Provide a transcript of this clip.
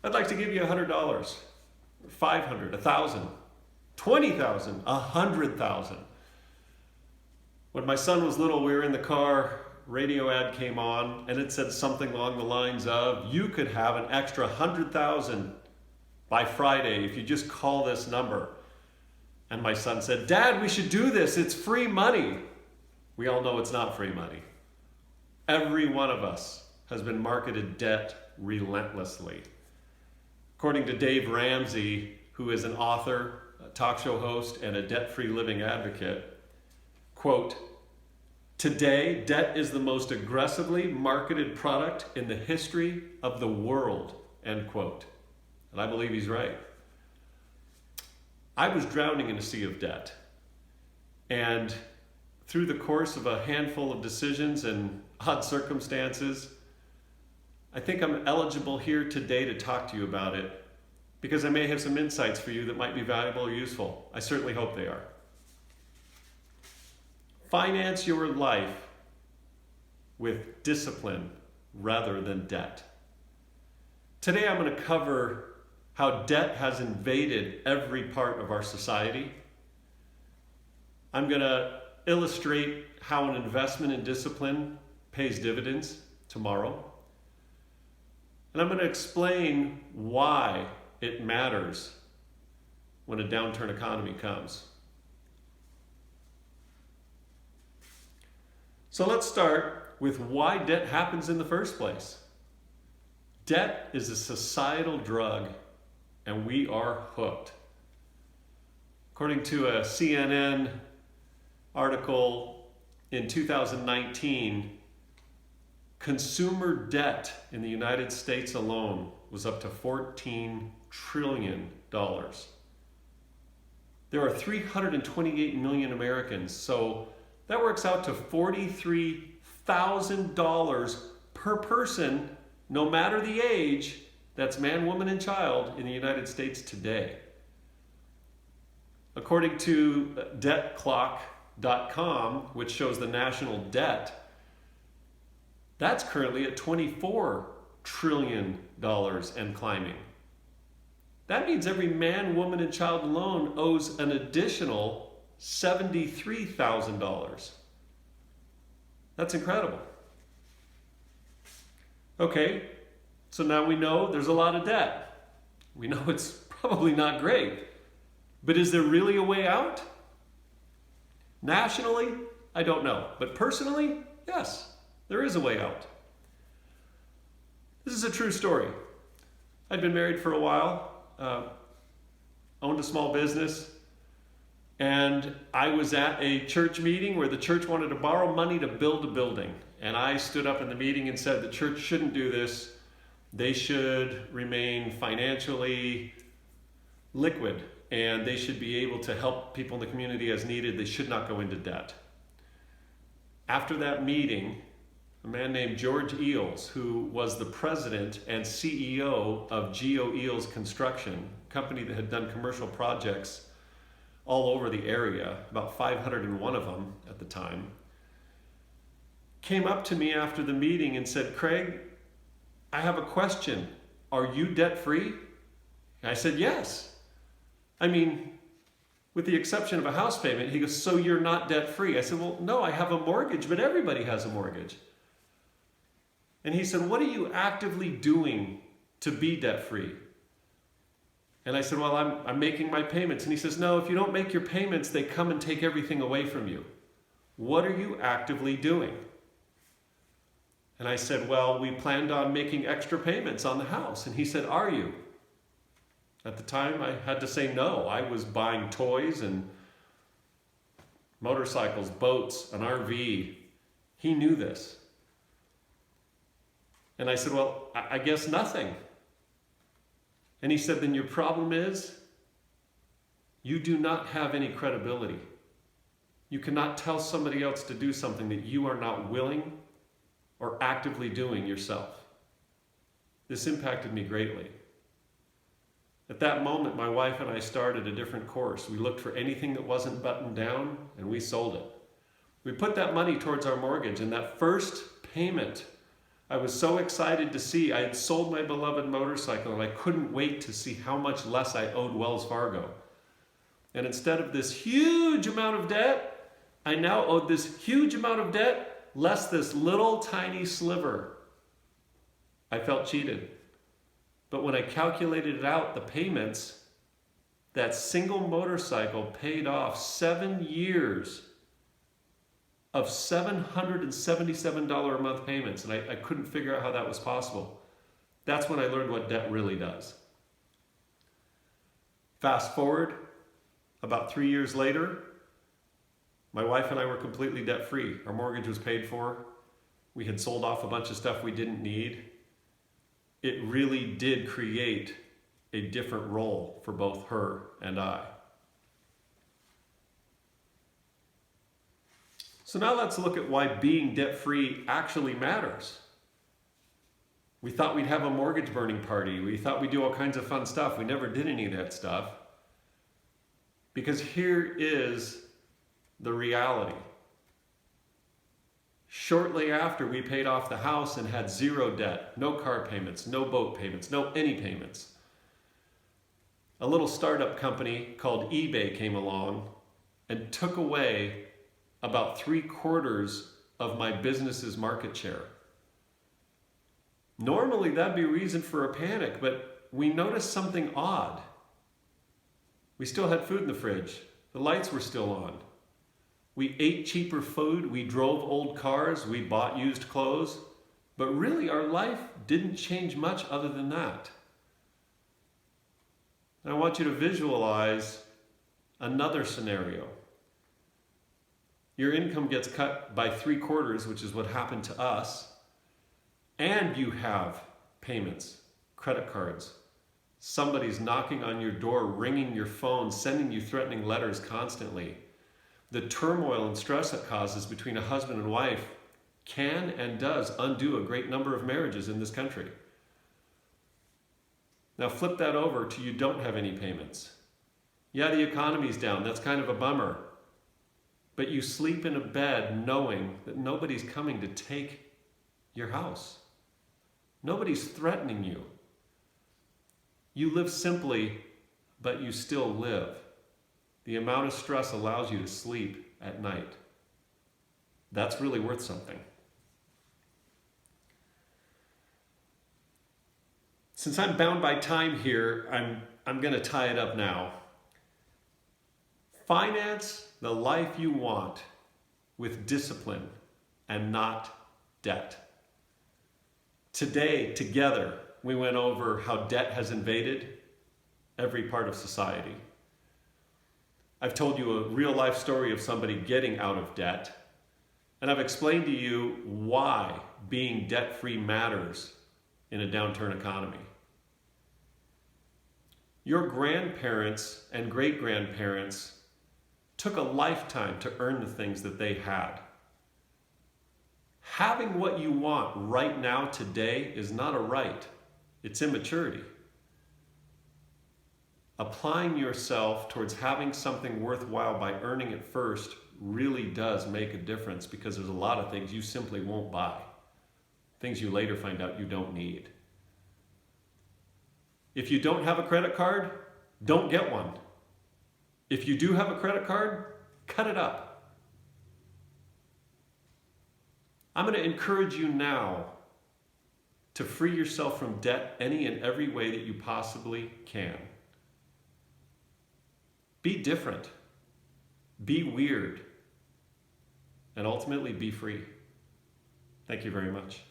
I'd like to give you $100, $500, $1,000, $20,000, $100,000. When my son was little, we were in the car, radio ad came on, and it said something along the lines of, you could have an extra $100,000 by Friday if you just call this number. And my son said, Dad, we should do this. It's free money. We all know it's not free money. Every one of us has been marketed debt relentlessly. According to Dave Ramsey, who is an author, a talk show host, and a debt-free living advocate, quote, today, debt is the most aggressively marketed product in the history of the world, end quote. And I believe he's right. I was drowning in a sea of debt. And through the course of a handful of decisions and odd circumstances, I think I'm eligible here today to talk to you about it because I may have some insights for you that might be valuable or useful. I certainly hope they are. Finance your life with discipline rather than debt. Today I'm going to cover how debt has invaded every part of our society. I'm going to illustrate how an investment in discipline pays dividends tomorrow. And I'm going to explain why it matters when a downturn economy comes. So let's start with why debt happens in the first place. Debt is a societal drug, and we are hooked. According to a CNN article in 2019, consumer debt in the United States alone was up to $14 trillion. There are 328 million Americans, so that works out to $43,000 per person, no matter the age. That's man, woman, and child in the United States today. According to debtclock.com, which shows the national debt, that's currently at $24 trillion and climbing. That means every man, woman, and child alone owes an additional $73,000. That's incredible. Okay. So now we know there's a lot of debt. We know it's probably not great. But is there really a way out? Nationally, I don't know. But personally, yes, there is a way out. This is a true story. I'd been married for a while, owned a small business, and I was at a church meeting where the church wanted to borrow money to build a building. And I stood up in the meeting and said the church shouldn't do this. They should remain financially liquid, and they should be able to help people in the community as needed. They should not go into debt. After that meeting, a man named George Eels, who was the president and CEO of Geo Eels Construction, a company that had done commercial projects all over the area, about 501 of them at the time, came up to me after the meeting and said, Craig, I have a question. Are you debt-free? I said, yes. I mean, with the exception of a house payment. He goes, so you're not debt-free? I said, well, no, I have a mortgage, but everybody has a mortgage. And he said, what are you actively doing to be debt-free? And I said, well, I'm making my payments. And he says, no, if you don't make your payments, they come and take everything away from you. What are you actively doing? And I said, well, we planned on making extra payments on the house. And he said, are you? At the time, I had to say no. I was buying toys and motorcycles, boats, an RV. He knew this. And I said, well, I guess nothing. And he said, then your problem is you do not have any credibility. You cannot tell somebody else to do something that you are not willing or actively doing yourself. This impacted me greatly. At that moment, my wife and I started a different course. We looked for anything that wasn't buttoned down, and we sold it. We put that money towards our mortgage, and that first payment, I was so excited to see. I had sold my beloved motorcycle and I couldn't wait to see how much less I owed Wells Fargo. And instead of this huge amount of debt, I now owed this huge amount of debt less this little tiny sliver. I felt cheated. But when I calculated it out, the payments, that single motorcycle paid off 7 years of $777 a month payments. And I couldn't figure out how that was possible. That's when I learned what debt really does. Fast forward, about 3 years later, my wife and I were completely debt-free. Our mortgage was paid for. We had sold off a bunch of stuff we didn't need. It really did create a different role for both her and I. So now let's look at why being debt-free actually matters. We thought we'd have a mortgage burning party. We thought we'd do all kinds of fun stuff. We never did any of that stuff. Because here is the reality. Shortly after we paid off the house and had zero debt, no car payments, no boat payments, no any payments, a little startup company called eBay came along and took away about 3/4 of my business's market share. Normally that'd be reason for a panic, but we noticed something odd. We still had food in the fridge. The lights were still on. We ate cheaper food, we drove old cars, we bought used clothes, but really our life didn't change much other than that. And I want you to visualize another scenario. Your income gets cut by 3/4, which is what happened to us, and you have payments, credit cards. Somebody's knocking on your door, ringing your phone, sending you threatening letters constantly. The turmoil and stress it causes between a husband and wife can and does undo a great number of marriages in this country. Now flip that over to you don't have any payments. Yeah, the economy's down. That's kind of a bummer. But you sleep in a bed knowing that nobody's coming to take your house. Nobody's threatening you. You live simply, but you still live. The amount of stress allows you to sleep at night. That's really worth something. Since I'm bound by time here, I'm going to tie it up now. Finance the life you want with discipline and not debt. Today, together, we went over how debt has invaded every part of society. I've told you a real life story of somebody getting out of debt, and I've explained to you why being debt-free matters in a downturn economy. Your grandparents and great-grandparents took a lifetime to earn the things that they had. Having what you want right now today is not a right, it's immaturity. Applying yourself towards having something worthwhile by earning it first really does make a difference, because there's a lot of things you simply won't buy. Things you later find out you don't need. If you don't have a credit card, don't get one. If you do have a credit card, cut it up. I'm going to encourage you now to free yourself from debt any and every way that you possibly can. Be different, be weird, and ultimately be free. Thank you very much.